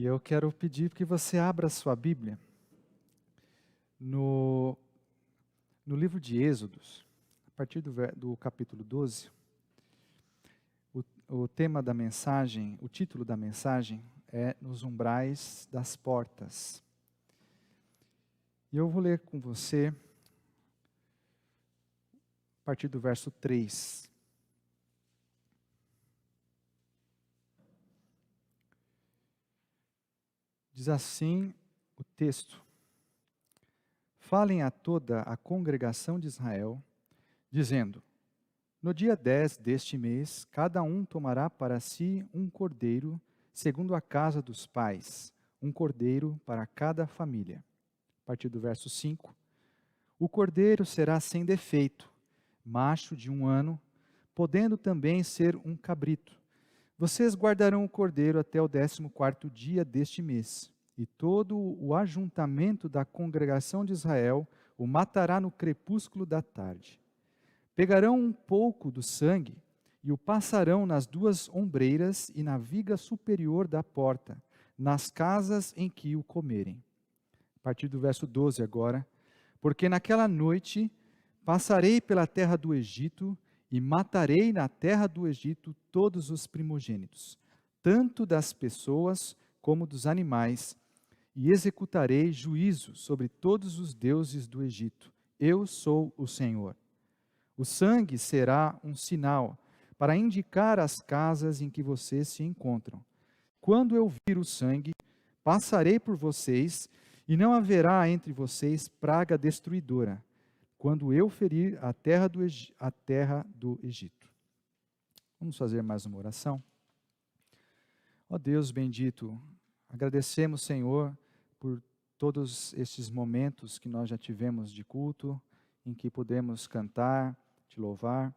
E eu quero pedir que você abra a sua Bíblia no livro de Êxodos, a partir do capítulo 12. O tema da mensagem, o título da mensagem é Nos Umbrais das Portas. E eu vou ler com você a partir do verso 3. Diz assim o texto: Falem a toda a congregação de Israel, dizendo: No dia 10 deste mês, cada um tomará para si um cordeiro, segundo a casa dos pais, um cordeiro para cada família. A partir do verso 5. O cordeiro será sem defeito, macho de 1 ano, podendo também ser um cabrito. Vocês guardarão o cordeiro até o 14º dia deste mês, e todo o ajuntamento da congregação de Israel o matará no crepúsculo da tarde. Pegarão um pouco do sangue e o passarão nas 2 ombreiras e na viga superior da porta, nas casas em que o comerem. A partir do verso 12 agora. Porque naquela noite passarei pela terra do Egito e matarei na terra do Egito todos os primogênitos, tanto das pessoas como dos animais, e executarei juízo sobre todos os deuses do Egito. Eu sou o Senhor. O sangue será um sinal para indicar as casas em que vocês se encontram. Quando eu vir o sangue, passarei por vocês, e não haverá entre vocês praga destruidora, quando eu ferir a terra do Egito. Vamos fazer mais uma oração? Ó Deus bendito, agradecemos, Senhor, por todos estes momentos que nós já tivemos de culto, em que podemos cantar, te louvar.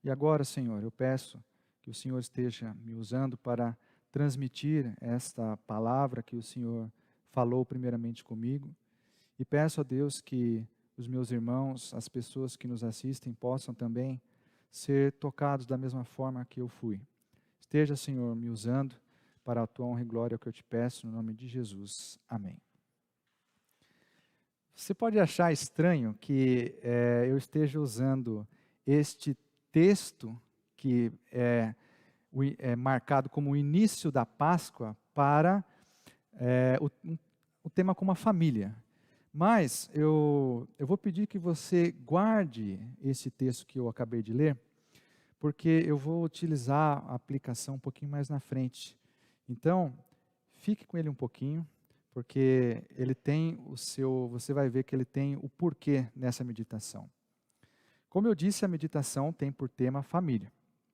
E agora, Senhor, eu peço que o Senhor esteja me usando para transmitir esta palavra que o Senhor falou primeiramente comigo. E peço a Deus que os meus irmãos, as pessoas que nos assistem, possam também ser tocados da mesma forma que eu fui. Esteja, Senhor, me usando para a tua honra e glória, é o que eu te peço, no nome de Jesus. Amém. Você pode achar estranho que eu esteja usando este texto, que é marcado como o início da Páscoa, para o tema como a família. Mas eu vou pedir que você guarde esse texto que eu acabei de ler, porque eu vou utilizar a aplicação um pouquinho mais na frente. Então, fique com ele um pouquinho, porque ele tem você vai ver que ele tem o porquê nessa meditação. Como eu disse, a meditação tem por tema família,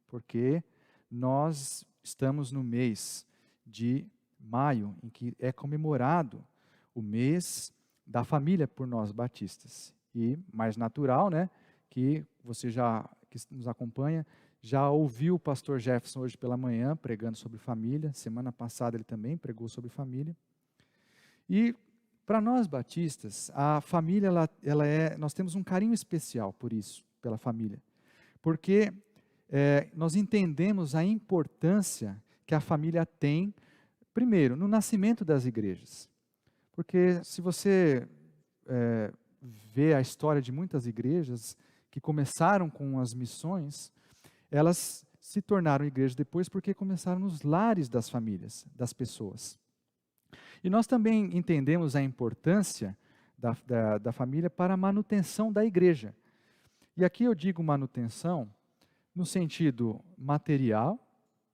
porque nós estamos no mês de maio, em que é comemorado o mês da família por nós batistas. E mais natural, né, que você que nos acompanha, já ouviu o pastor Jefferson hoje pela manhã pregando sobre família. Semana passada ele também pregou sobre família. E para nós batistas, a família, nós temos um carinho especial por isso, pela família. Porque nós entendemos a importância que a família tem, primeiro, no nascimento das igrejas. Porque se você vê a história de muitas igrejas que começaram com as missões, elas se tornaram igrejas depois porque começaram nos lares das famílias, das pessoas. E nós também entendemos a importância da família para a manutenção da igreja. E aqui eu digo manutenção no sentido material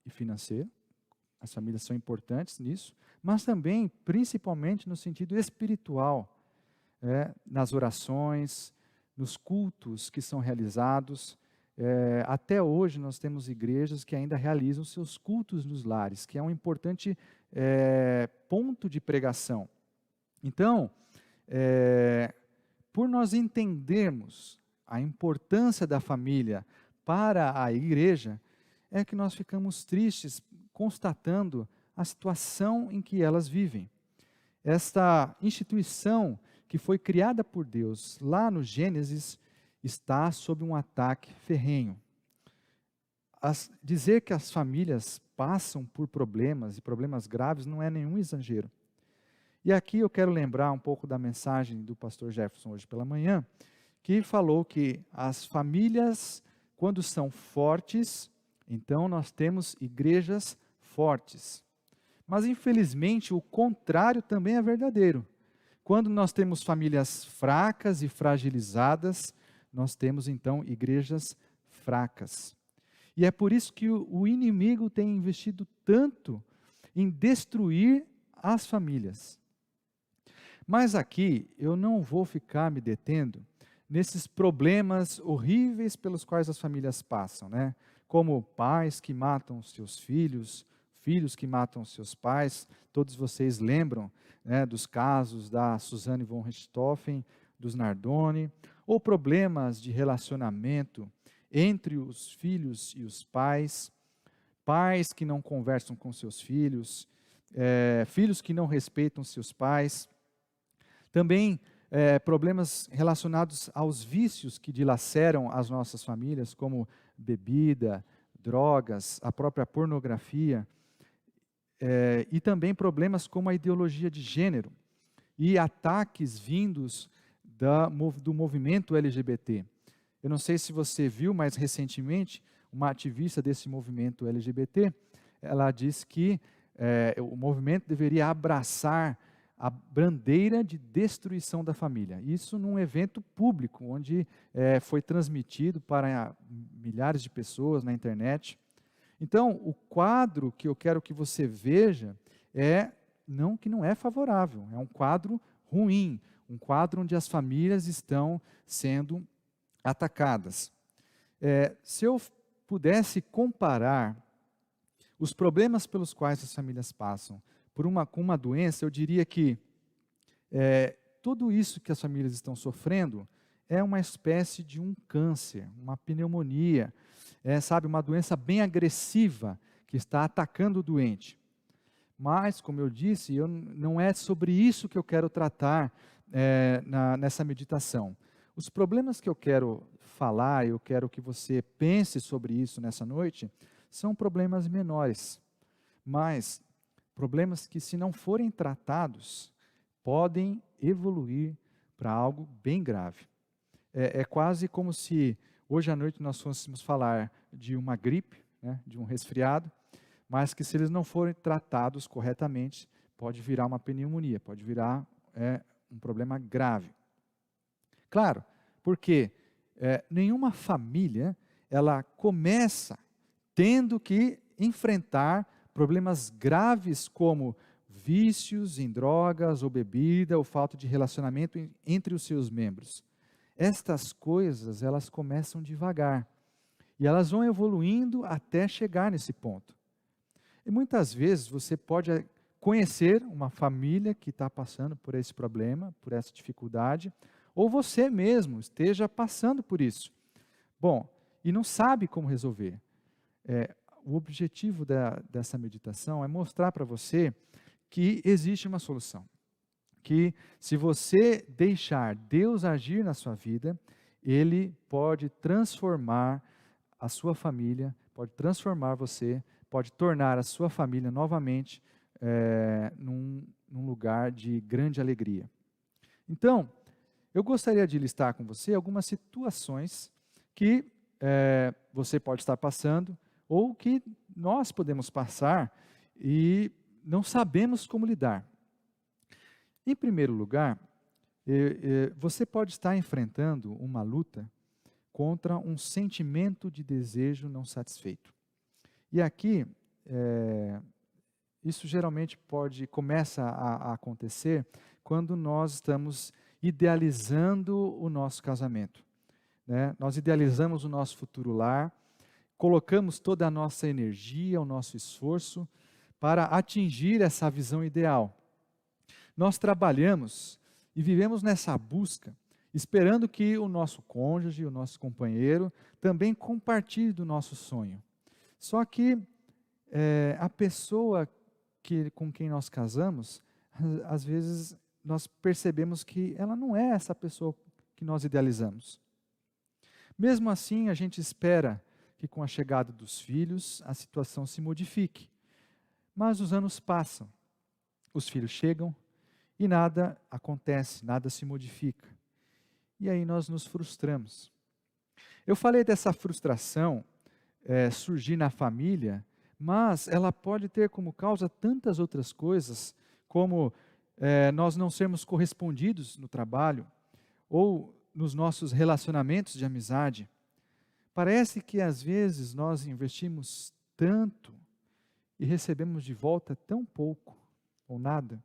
e financeiro. As famílias são importantes nisso, mas também, principalmente, no sentido espiritual, nas orações, nos cultos que são realizados. Até hoje nós temos igrejas que ainda realizam seus cultos nos lares, que é um importante ponto de pregação. Então, por nós entendermos a importância da família para a igreja, é que nós ficamos tristes constatando a situação em que elas vivem. Esta instituição que foi criada por Deus lá no Gênesis está sob um ataque ferrenho. dizer que as famílias passam por problemas e problemas graves não é nenhum exagero. E aqui eu quero lembrar um pouco da mensagem do pastor Jefferson hoje pela manhã, que falou que as famílias, quando são fortes, então nós temos igrejas fortes. Mas infelizmente o contrário também é verdadeiro. Quando nós temos famílias fracas e fragilizadas, nós temos então igrejas fracas. E é por isso que o inimigo tem investido tanto em destruir as famílias. Mas aqui eu não vou ficar me detendo nesses problemas horríveis pelos quais as famílias passam, né? Como pais que matam seus filhos, filhos que matam seus pais. Todos vocês lembram, né, dos casos da Suzanne von Richthofen, dos Nardoni, ou problemas de relacionamento entre os filhos e os pais, pais que não conversam com seus filhos, filhos que não respeitam seus pais. Também problemas relacionados aos vícios que dilaceram as nossas famílias, como bebida, drogas, a própria pornografia, e também problemas como a ideologia de gênero e ataques vindos do movimento LGBT. Eu não sei se você viu, mas recentemente, uma ativista desse movimento LGBT, ela disse que o movimento deveria abraçar a bandeira de destruição da família. Isso num evento público, onde foi transmitido para milhares de pessoas na internet. Então, o quadro que eu quero que você veja que não é favorável, é um quadro ruim, um quadro onde as famílias estão sendo atacadas. Se eu pudesse comparar os problemas pelos quais as famílias passam com uma doença, eu diria que tudo isso que as famílias estão sofrendo é uma espécie de um câncer, uma pneumonia, uma doença bem agressiva que está atacando o doente. Mas, como eu disse, não é sobre isso que eu quero tratar nessa meditação. Os problemas que eu quero falar, eu quero que você pense sobre isso nessa noite, são problemas menores, mas problemas que, se não forem tratados, podem evoluir para algo bem grave. É quase como se hoje à noite nós fôssemos falar de uma gripe, né, de um resfriado, mas que, se eles não forem tratados corretamente, pode virar uma pneumonia, pode virar um problema grave. Claro, porque nenhuma família ela começa tendo que enfrentar problemas graves como vícios em drogas ou bebida ou falta de relacionamento entre os seus membros. Estas coisas, elas começam devagar e elas vão evoluindo até chegar nesse ponto. E muitas vezes você pode conhecer uma família que está passando por esse problema, por essa dificuldade, ou você mesmo esteja passando por isso. Bom, e não sabe como resolver. O objetivo dessa meditação é mostrar para você que existe uma solução. Que, se você deixar Deus agir na sua vida, Ele pode transformar a sua família, pode transformar você, pode tornar a sua família novamente num lugar de grande alegria. Então, eu gostaria de listar com você algumas situações que você pode estar passando, ou que nós podemos passar e não sabemos como lidar. Em primeiro lugar, você pode estar enfrentando uma luta contra um sentimento de desejo não satisfeito. E aqui, isso geralmente começa a acontecer quando nós estamos idealizando o nosso casamento, né? Nós idealizamos o nosso futuro lar, colocamos toda a nossa energia, o nosso esforço para atingir essa visão ideal. Nós trabalhamos e vivemos nessa busca, esperando que o nosso cônjuge, o nosso companheiro, também compartilhe do nosso sonho. Só que a pessoa com quem nós casamos, às vezes nós percebemos que ela não é essa pessoa que nós idealizamos. Mesmo assim, a gente espera que com a chegada dos filhos a situação se modifique. Mas os anos passam, os filhos chegam e nada acontece, nada se modifica. E aí nós nos frustramos. Eu falei dessa frustração surgir na família, mas ela pode ter como causa tantas outras coisas, como nós não sermos correspondidos no trabalho ou nos nossos relacionamentos de amizade. Parece que às vezes nós investimos tanto e recebemos de volta tão pouco ou nada.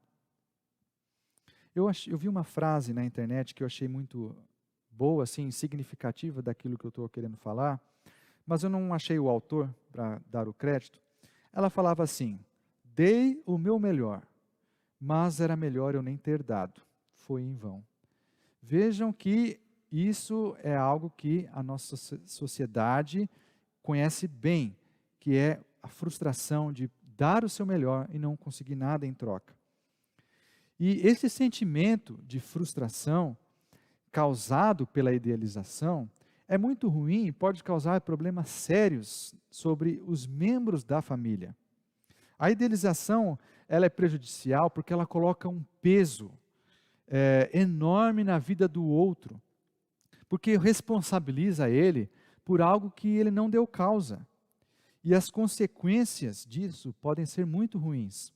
Eu vi uma frase na internet que eu achei muito boa, assim, significativa daquilo que eu estou querendo falar, mas eu não achei o autor para dar o crédito. Ela falava assim: dei o meu melhor, mas era melhor eu nem ter dado, foi em vão. Vejam que isso é algo que a nossa sociedade conhece bem, que é a frustração de dar o seu melhor e não conseguir nada em troca. E esse sentimento de frustração causado pela idealização é muito ruim e pode causar problemas sérios sobre os membros da família. A idealização, ela é prejudicial porque ela coloca um peso enorme na vida do outro, porque responsabiliza ele por algo que ele não deu causa. E as consequências disso podem ser muito ruins.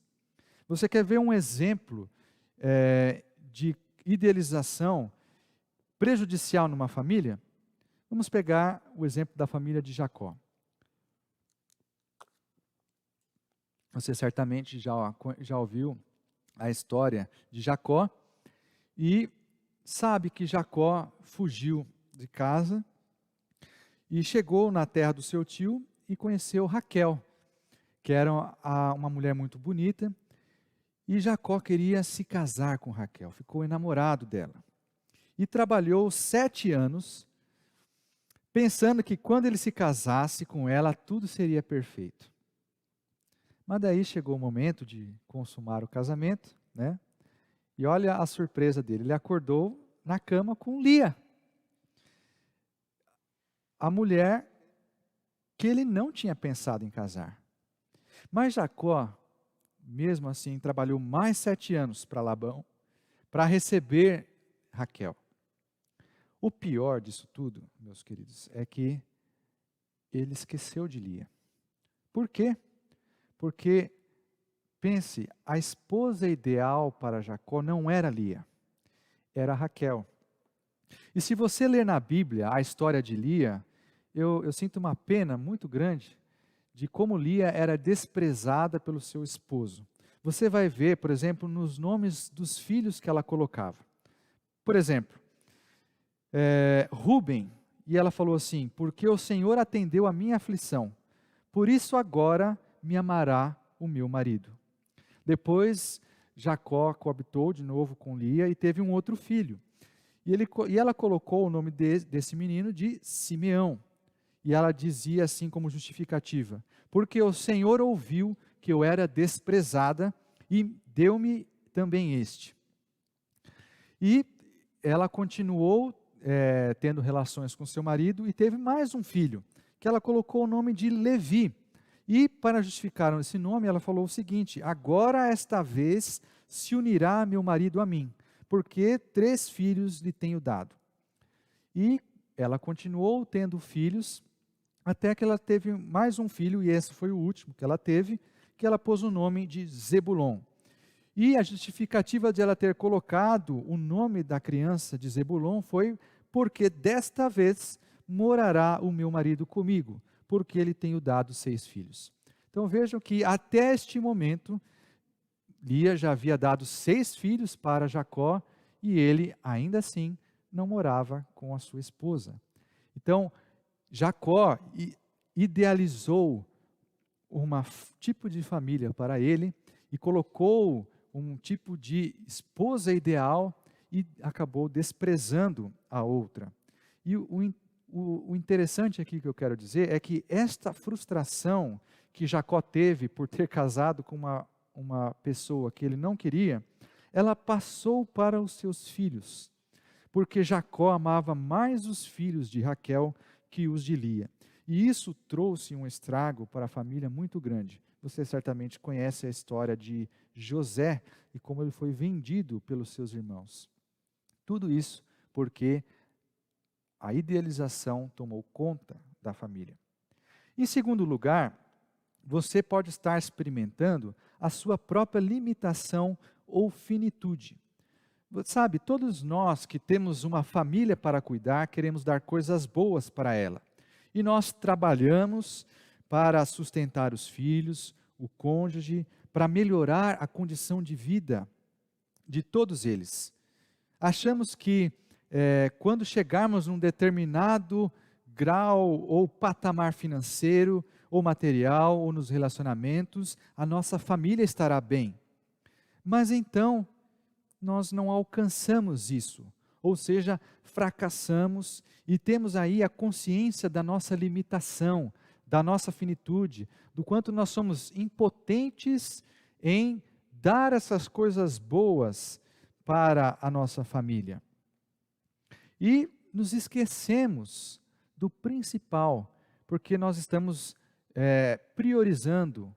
Você quer ver um exemplo de idealização prejudicial numa família? Vamos pegar o exemplo da família de Jacó. Você certamente já ouviu a história de Jacó e sabe que Jacó fugiu de casa e chegou na terra do seu tio e conheceu Raquel, que era uma mulher muito bonita, e Jacó queria se casar com Raquel, ficou enamorado dela. E trabalhou 7 anos, pensando que quando ele se casasse com ela, tudo seria perfeito. Mas daí chegou o momento de consumar o casamento, né? E olha a surpresa dele, ele acordou na cama com Lia, a mulher que ele não tinha pensado em casar. Mas Jacó, mesmo assim, trabalhou mais 7 anos para Labão, para receber Raquel. O pior disso tudo, meus queridos, é que ele esqueceu de Lia. Por quê? Porque, pense, a esposa ideal para Jacó não era Lia, era Raquel. E se você ler na Bíblia a história de Lia, eu sinto uma pena muito grande de como Lia era desprezada pelo seu esposo. Você vai ver, por exemplo, nos nomes dos filhos que ela colocava. Por exemplo, Rúben, e ela falou assim: porque o Senhor atendeu a minha aflição, por isso agora me amará o meu marido. Depois, Jacó coabitou de novo com Lia e teve um outro filho. E ela colocou o nome desse menino de Simeão. E ela dizia assim como justificativa: porque o Senhor ouviu que eu era desprezada e deu-me também este. E ela continuou tendo relações com seu marido e teve mais um filho, que ela colocou o nome de Levi. E para justificar esse nome, ela falou o seguinte: agora esta vez se unirá meu marido a mim, porque 3 filhos lhe tenho dado. E ela continuou tendo filhos, até que ela teve mais um filho, e esse foi o último que ela teve, que ela pôs o nome de Zebulon. E a justificativa de ela ter colocado o nome da criança de Zebulon foi: porque desta vez morará o meu marido comigo, porque ele tenho dado 6 filhos. Então vejam que até este momento, Lia já havia dado 6 filhos para Jacó, e ele ainda assim não morava com a sua esposa. Então, Jacó idealizou tipo de família para ele e colocou um tipo de esposa ideal e acabou desprezando a outra. E o interessante aqui que eu quero dizer é que esta frustração que Jacó teve por ter casado com uma pessoa que ele não queria, ela passou para os seus filhos, porque Jacó amava mais os filhos de Raquel que os de Lia. E isso trouxe um estrago para a família muito grande. Você certamente conhece a história de José e como ele foi vendido pelos seus irmãos. Tudo isso porque a idealização tomou conta da família. Em segundo lugar, você pode estar experimentando a sua própria limitação ou finitude. Sabe, todos nós que temos uma família para cuidar, queremos dar coisas boas para ela. E nós trabalhamos para sustentar os filhos, o cônjuge, para melhorar a condição de vida de todos eles. Achamos que quando chegarmos num determinado grau ou patamar financeiro, ou material, ou nos relacionamentos, a nossa família estará bem. Mas então, nós não alcançamos isso, ou seja, fracassamos e temos aí a consciência da nossa limitação, da nossa finitude, do quanto nós somos impotentes em dar essas coisas boas para a nossa família. E nos esquecemos do principal, porque nós estamos priorizando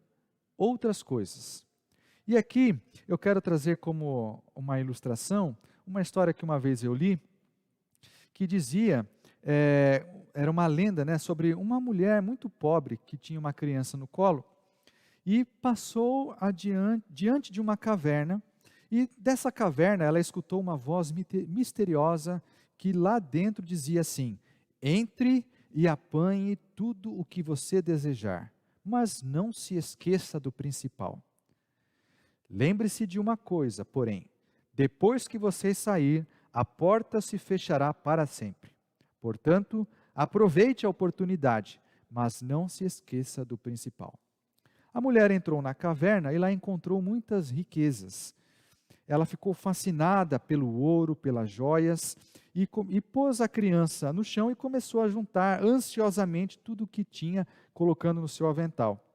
outras coisas. E aqui eu quero trazer como uma ilustração, uma história que uma vez eu li, que dizia, era uma lenda, né, sobre uma mulher muito pobre que tinha uma criança no colo e passou diante de uma caverna, e dessa caverna ela escutou uma voz misteriosa que lá dentro dizia assim: entre e apanhe tudo o que você desejar, mas não se esqueça do principal. Lembre-se de uma coisa, porém, depois que você sair, a porta se fechará para sempre. Portanto, aproveite a oportunidade, mas não se esqueça do principal. A mulher entrou na caverna e lá encontrou muitas riquezas. Ela ficou fascinada pelo ouro, pelas joias, e pôs a criança no chão e começou a juntar ansiosamente tudo o que tinha, colocando no seu avental.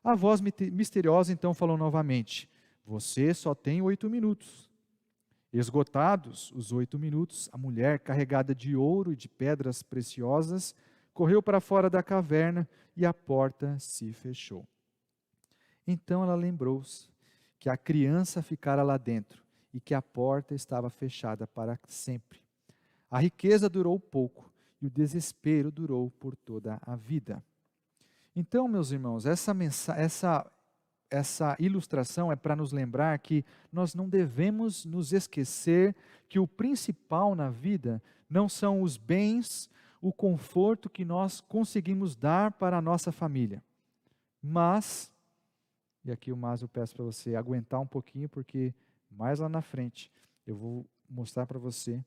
A voz misteriosa então falou novamente: você só tem 8 minutos. Esgotados os 8 minutos, a mulher, carregada de ouro e de pedras preciosas, correu para fora da caverna e a porta se fechou. Então ela lembrou-se que a criança ficara lá dentro e que a porta estava fechada para sempre. A riqueza durou pouco e o desespero durou por toda a vida. Então, meus irmãos, essa ilustração é para nos lembrar que nós não devemos nos esquecer que o principal na vida não são os bens, o conforto que nós conseguimos dar para a nossa família. Mas, e aqui eu peço para você aguentar um pouquinho, porque mais lá na frente eu vou mostrar para você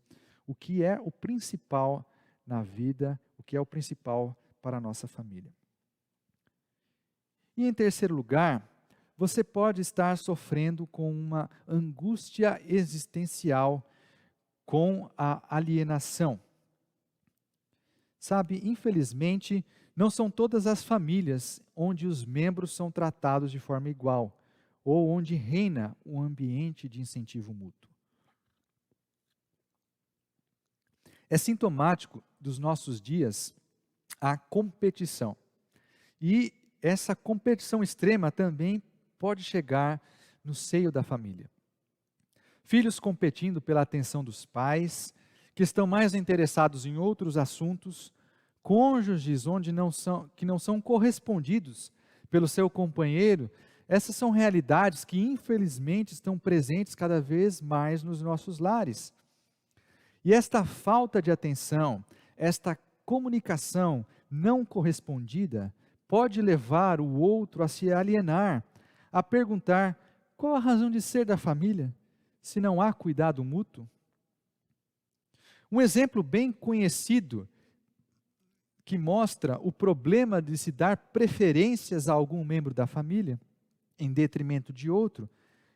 o que é o principal na vida, o que é o principal para a nossa família. E em terceiro lugar, você pode estar sofrendo com uma angústia existencial, com a alienação. Sabe, infelizmente, não são todas as famílias onde os membros são tratados de forma igual, ou onde reina um ambiente de incentivo mútuo. É sintomático dos nossos dias a competição. E essa competição extrema também pode chegar no seio da família. Filhos competindo pela atenção dos pais, que estão mais interessados em outros assuntos, cônjuges que não são correspondidos pelo seu companheiro. Essas são realidades que infelizmente estão presentes cada vez mais nos nossos lares. E esta falta de atenção, esta comunicação não correspondida, pode levar o outro a se alienar, a perguntar qual a razão de ser da família, se não há cuidado mútuo. Um exemplo bem conhecido que mostra o problema de se dar preferências a algum membro da família, em detrimento de outro,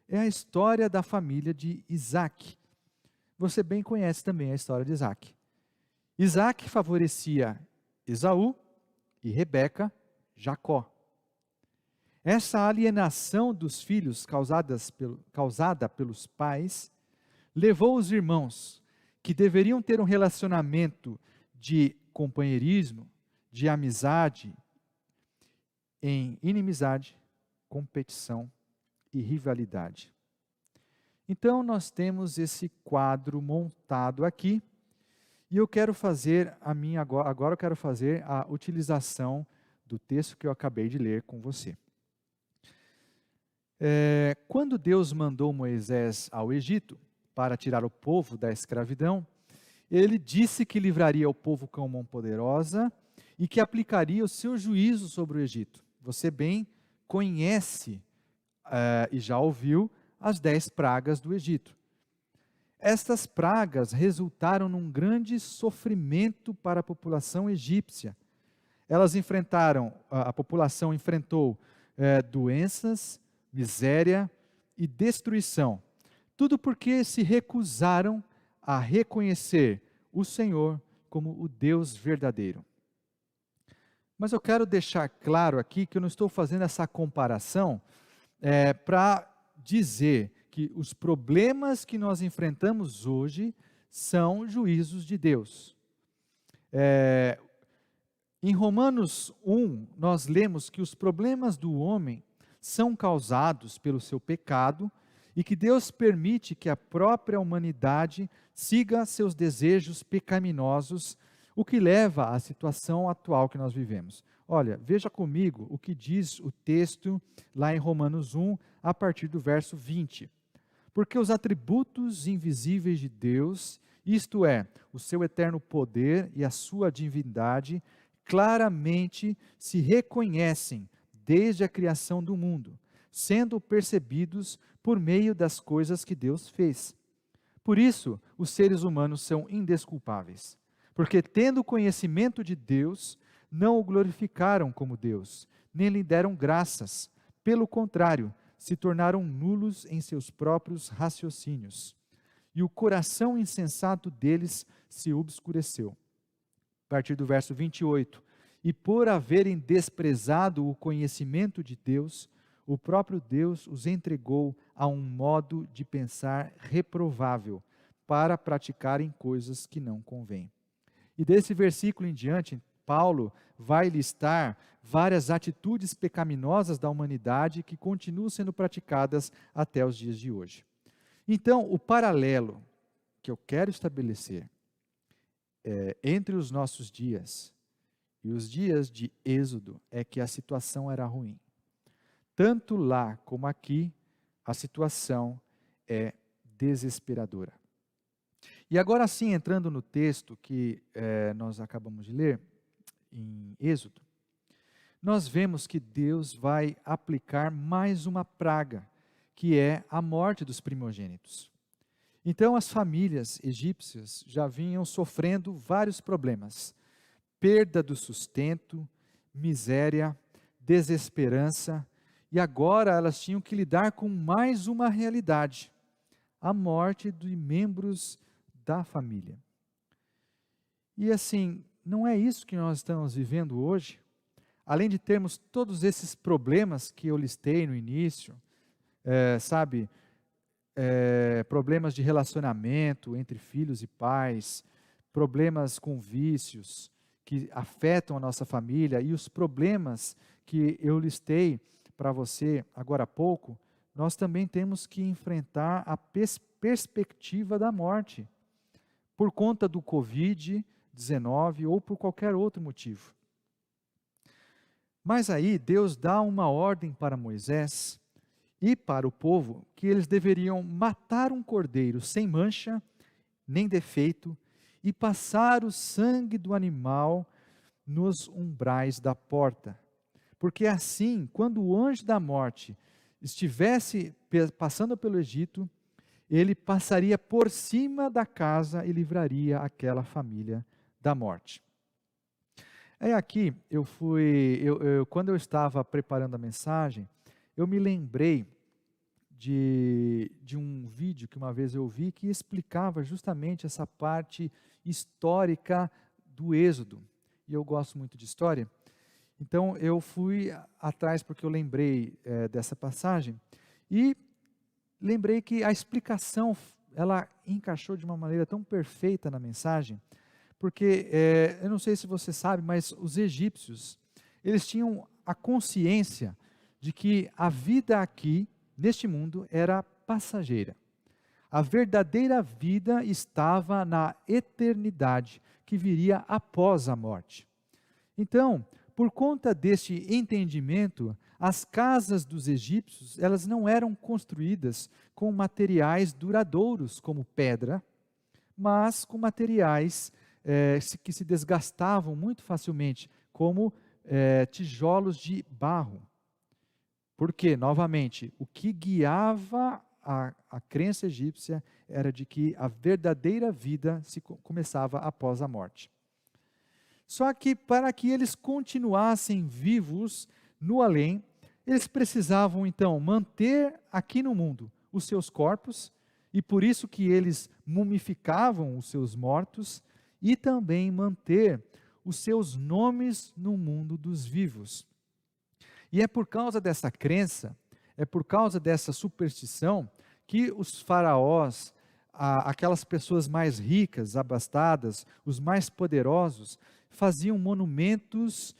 é a história da família de Isaac. Você bem conhece também a história de Isaac. Isaac favorecia Esaú e Rebeca, Jacó. Essa alienação dos filhos causada pelos pais levou os irmãos, que deveriam ter um relacionamento de companheirismo, de amizade em inimizade, competição e rivalidade. Então, nós temos esse quadro montado aqui, e eu quero fazer agora eu quero fazer a utilização do texto que eu acabei de ler com você. Quando Deus mandou Moisés ao Egito para tirar o povo da escravidão, ele disse que livraria o povo com mão poderosa e que aplicaria o seu juízo sobre o Egito. Você bem conhece e já ouviu as 10 pragas do Egito. Estas pragas resultaram num grande sofrimento para a população egípcia. A população enfrentou doenças, miséria e destruição. Tudo porque se recusaram a reconhecer o Senhor como o Deus verdadeiro. Mas eu quero deixar claro aqui que eu não estou fazendo essa comparação para dizer que os problemas que nós enfrentamos hoje são juízos de Deus. Em Romanos 1, nós lemos que os problemas do homem são causados pelo seu pecado e que Deus permite que a própria humanidade siga seus desejos pecaminosos, o que leva à situação atual que nós vivemos. Olha, veja comigo o que diz o texto lá em Romanos 1, a partir do verso 20. Porque os atributos invisíveis de Deus, isto é, o seu eterno poder e a sua divindade, claramente se reconhecem desde a criação do mundo, sendo percebidos por meio das coisas que Deus fez. Por isso, os seres humanos são indesculpáveis, porque tendo conhecimento de Deus, não o glorificaram como Deus, nem lhe deram graças. Pelo contrário, se tornaram nulos em seus próprios raciocínios, e o coração insensato deles se obscureceu. A partir do verso 28, e por haverem desprezado o conhecimento de Deus, o próprio Deus os entregou a um modo de pensar reprovável, para praticarem coisas que não convêm. E desse versículo em diante, Paulo vai listar várias atitudes pecaminosas da humanidade que continuam sendo praticadas até os dias de hoje. Então, o paralelo que eu quero estabelecer entre os nossos dias e os dias de Êxodo é que a situação era ruim. Tanto lá como aqui, a situação é desesperadora. E agora sim, entrando no texto que nós acabamos de ler, em Êxodo, nós vemos que Deus vai aplicar mais uma praga, que é a morte dos primogênitos. Então, as famílias egípcias já vinham sofrendo vários problemas: perda do sustento, miséria, desesperança, e agora elas tinham que lidar com mais uma realidade: a morte de membros da família. E assim, não é isso que nós estamos vivendo hoje? Além de termos todos esses problemas que eu listei no início, problemas de relacionamento entre filhos e pais, problemas com vícios que afetam a nossa família, e os problemas que eu listei para você agora há pouco, nós também temos que enfrentar a perspectiva da morte, por conta do Covid-19 ou por qualquer outro motivo. Mas aí Deus dá uma ordem para Moisés e para o povo que eles deveriam matar um cordeiro sem mancha nem defeito e passar o sangue do animal nos umbrais da porta. Porque assim, quando o anjo da morte estivesse passando pelo Egito, ele passaria por cima da casa e livraria aquela família da morte. Aqui, quando eu estava preparando a mensagem, eu me lembrei de um vídeo que uma vez eu vi que explicava justamente essa parte histórica do Êxodo. E eu gosto muito de história. Então, eu fui atrás porque eu lembrei dessa passagem e lembrei que a explicação, ela encaixou de uma maneira tão perfeita na mensagem, Porque, eu não sei se você sabe, mas os egípcios, eles tinham a consciência de que a vida aqui, neste mundo, era passageira. A verdadeira vida estava na eternidade, que viria após a morte. Então, por conta deste entendimento, as casas dos egípcios, elas não eram construídas com materiais duradouros, como pedra, mas com materiais que se desgastavam muito facilmente, como tijolos de barro. Porque, novamente, o que guiava a crença egípcia era de que a verdadeira vida começava após a morte. Só que para que eles continuassem vivos no além, eles precisavam então manter aqui no mundo os seus corpos, e por isso que eles mumificavam os seus mortos, e também manter os seus nomes no mundo dos vivos. E é por causa dessa crença, é por causa dessa superstição, que os faraós, aquelas pessoas mais ricas, abastadas, os mais poderosos, faziam monumentos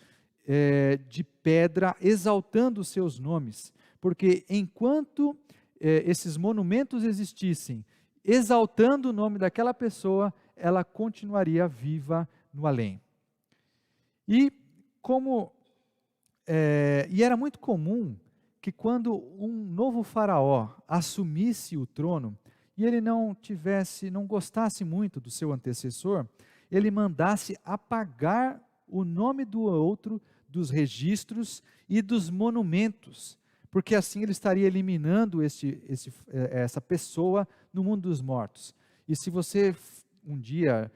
de pedra exaltando os seus nomes, porque enquanto esses monumentos existissem, exaltando o nome daquela pessoa, ela continuaria viva no além. E era muito comum que quando um novo faraó assumisse o trono, e ele não gostasse muito do seu antecessor, ele mandasse apagar o nome do outro dos registros e dos monumentos, porque assim ele estaria eliminando essa pessoa no mundo dos mortos. E se você um dia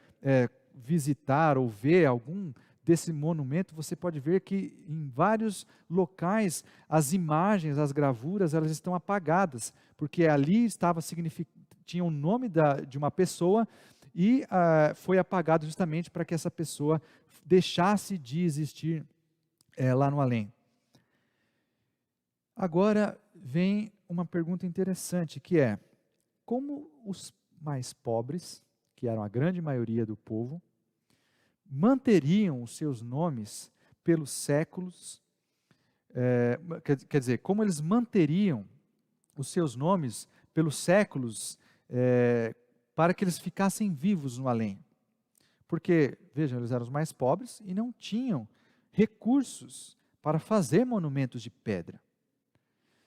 visitar ou ver algum desse monumento, você pode ver que em vários locais as imagens, as gravuras, elas estão apagadas, porque ali tinha o nome de uma pessoa e foi apagado justamente para que essa pessoa deixasse de existir lá no além. Agora vem uma pergunta interessante, que é: como os mais pobres, que eram a grande maioria do povo, manteriam os seus nomes pelos séculos, quer dizer, como eles manteriam os seus nomes pelos séculos, para que eles ficassem vivos no além? Porque, vejam, eles eram os mais pobres e não tinham recursos para fazer monumentos de pedra.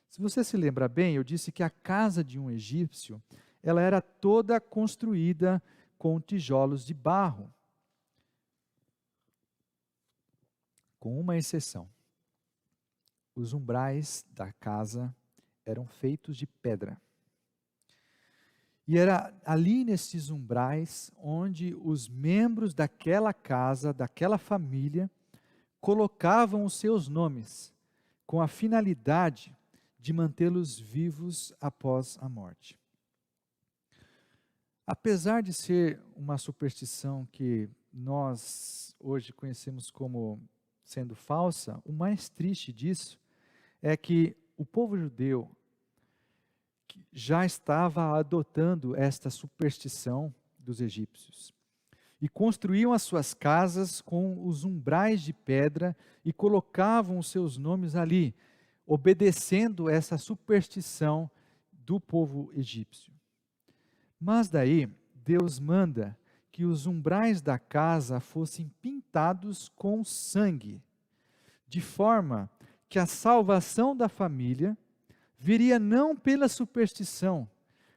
Se você se lembra bem, eu disse que a casa de um egípcio, ela era toda construída com tijolos de barro, com uma exceção. Os umbrais da casa eram feitos de pedra. E era ali nesses umbrais onde os membros daquela casa, daquela família, colocavam os seus nomes, com a finalidade de mantê-los vivos após a morte. Apesar de ser uma superstição que nós hoje conhecemos como sendo falsa, o mais triste disso é que o povo judeu já estava adotando esta superstição dos egípcios e construíam as suas casas com os umbrais de pedra e colocavam os seus nomes ali, obedecendo essa superstição do povo egípcio. Mas daí, Deus manda que os umbrais da casa fossem pintados com sangue, de forma que a salvação da família viria não pela superstição,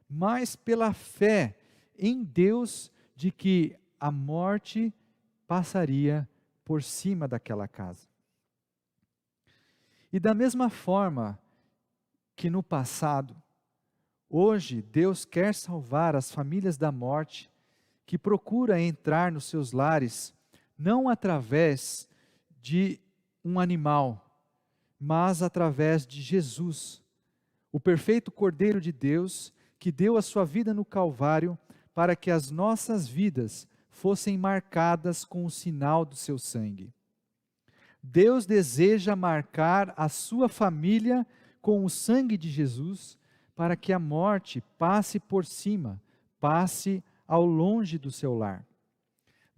mas pela fé em Deus de que a morte passaria por cima daquela casa. E da mesma forma que no passado, hoje Deus quer salvar as famílias da morte, que procura entrar nos seus lares, não através de um animal, mas através de Jesus, o perfeito Cordeiro de Deus, que deu a sua vida no Calvário, para que as nossas vidas fossem marcadas com o sinal do seu sangue. Deus deseja marcar a sua família com o sangue de Jesus, para que a morte passe por cima, passe ao longe do seu lar.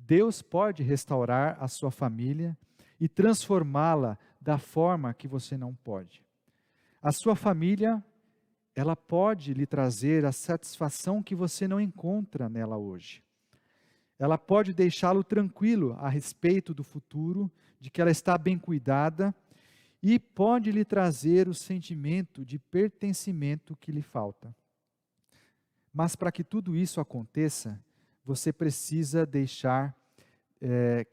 Deus pode restaurar a sua família e transformá-la da forma que você não pode. A sua família, ela pode lhe trazer a satisfação que você não encontra nela hoje. Ela pode deixá-lo tranquilo a respeito do futuro, de que ela está bem cuidada, e pode lhe trazer o sentimento de pertencimento que lhe falta. Mas para que tudo isso aconteça, você precisa deixar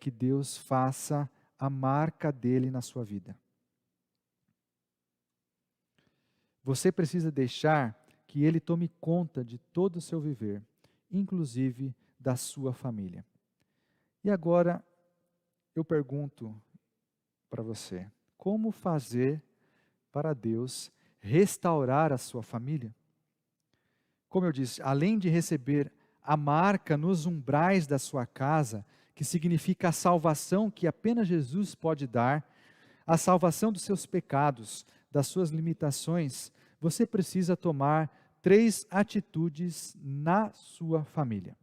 que Deus faça a marca dele na sua vida. Você precisa deixar que ele tome conta de todo o seu viver, inclusive da sua família. E agora, eu pergunto para você, como fazer para Deus restaurar a sua família? Como eu disse, além de receber a marca nos umbrais da sua casa, que significa a salvação que apenas Jesus pode dar, a salvação dos seus pecados, das suas limitações, você precisa tomar 3 atitudes na sua família.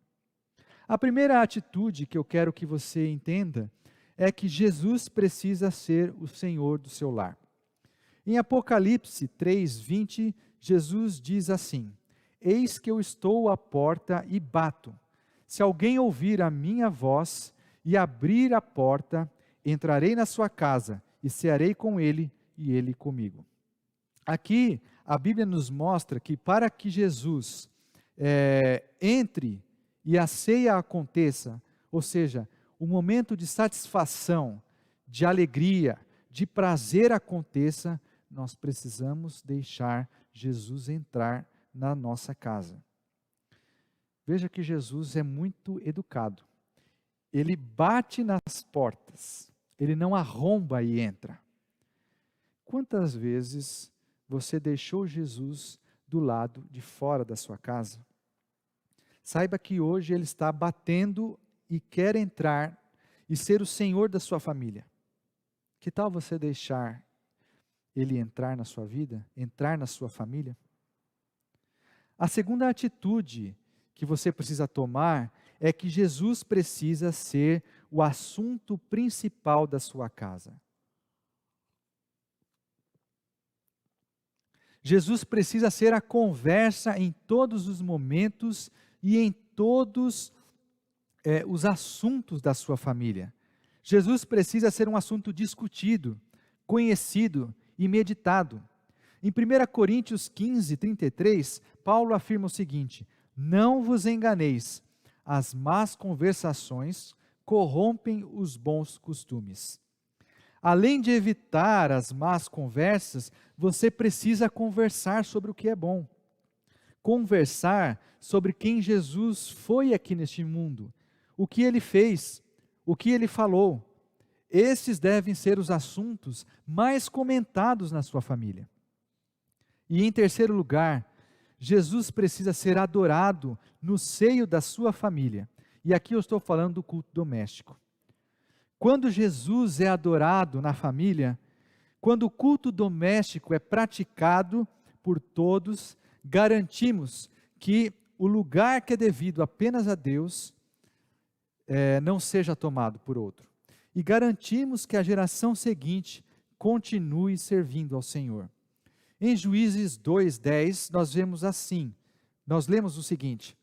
A primeira atitude que eu quero que você entenda é que Jesus precisa ser o Senhor do seu lar. Em Apocalipse 3:20, Jesus diz assim: Eis que eu estou à porta e bato. Se alguém ouvir a minha voz e abrir a porta, entrarei na sua casa e cearei com ele e ele comigo. Aqui, a Bíblia nos mostra que para que Jesus entre e a ceia aconteça, ou seja, o momento de satisfação, de alegria, de prazer aconteça, nós precisamos deixar Jesus entrar na nossa casa. Veja que Jesus é muito educado. Ele bate nas portas, ele não arromba e entra. Quantas vezes você deixou Jesus do lado de fora da sua casa? Saiba que hoje ele está batendo e quer entrar e ser o Senhor da sua família. Que tal você deixar ele entrar na sua vida, entrar na sua família? A segunda atitude que você precisa tomar é que Jesus precisa ser o assunto principal da sua casa. Jesus precisa ser a conversa em todos os momentos e em todos os assuntos da sua família. Jesus precisa ser um assunto discutido, conhecido e meditado. Em 1 Coríntios 15:33, Paulo afirma o seguinte: Não vos enganeis, as más conversações corrompem os bons costumes. Além de evitar as más conversas, você precisa conversar sobre o que é bom. Conversar sobre quem Jesus foi aqui neste mundo, o que ele fez, o que ele falou. Esses devem ser os assuntos mais comentados na sua família. E em terceiro lugar, Jesus precisa ser adorado no seio da sua família. E aqui eu estou falando do culto doméstico. Quando Jesus é adorado na família, quando o culto doméstico é praticado por todos, garantimos que o lugar que é devido apenas a Deus não seja tomado por outro. E garantimos que a geração seguinte continue servindo ao Senhor. Em Juízes 2:10, nós lemos o seguinte: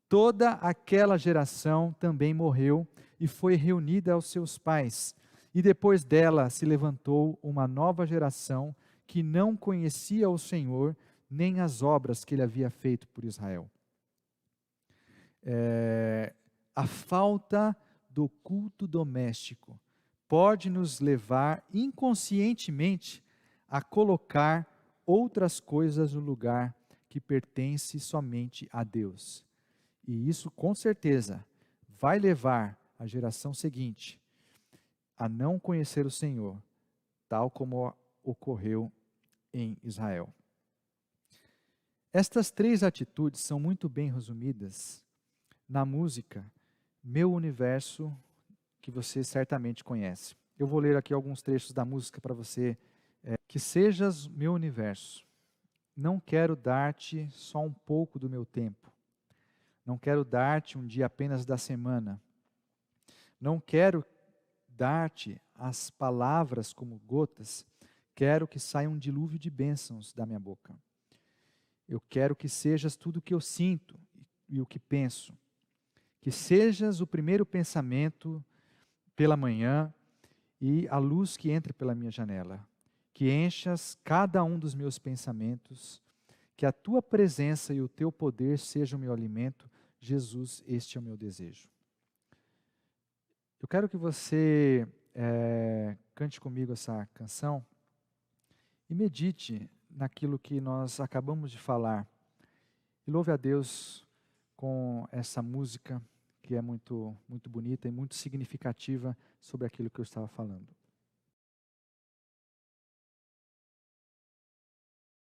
Toda aquela geração também morreu e foi reunida aos seus pais, e depois dela se levantou uma nova geração que não conhecia o Senhor, nem as obras que ele havia feito por Israel. A falta do culto doméstico pode nos levar inconscientemente a colocar outras coisas no lugar que pertence somente a Deus. E isso com certeza vai levar a geração seguinte a não conhecer o Senhor, tal como ocorreu em Israel. Estas 3 atitudes são muito bem resumidas na música Meu Universo, que você certamente conhece. Eu vou ler aqui alguns trechos da música para você. Que sejas meu universo. Não quero dar-te só um pouco do meu tempo. Não quero dar-te um dia apenas da semana. Não quero dar-te as palavras como gotas, quero que saia um dilúvio de bênçãos da minha boca. Eu quero que sejas tudo o que eu sinto e o que penso. Que sejas o primeiro pensamento pela manhã e a luz que entra pela minha janela. Que enchas cada um dos meus pensamentos, que a tua presença e o teu poder sejam o meu alimento. Jesus, este é o meu desejo. Eu quero que você cante comigo essa canção e medite naquilo que nós acabamos de falar. E louve a Deus com essa música que é muito, muito bonita e muito significativa sobre aquilo que eu estava falando.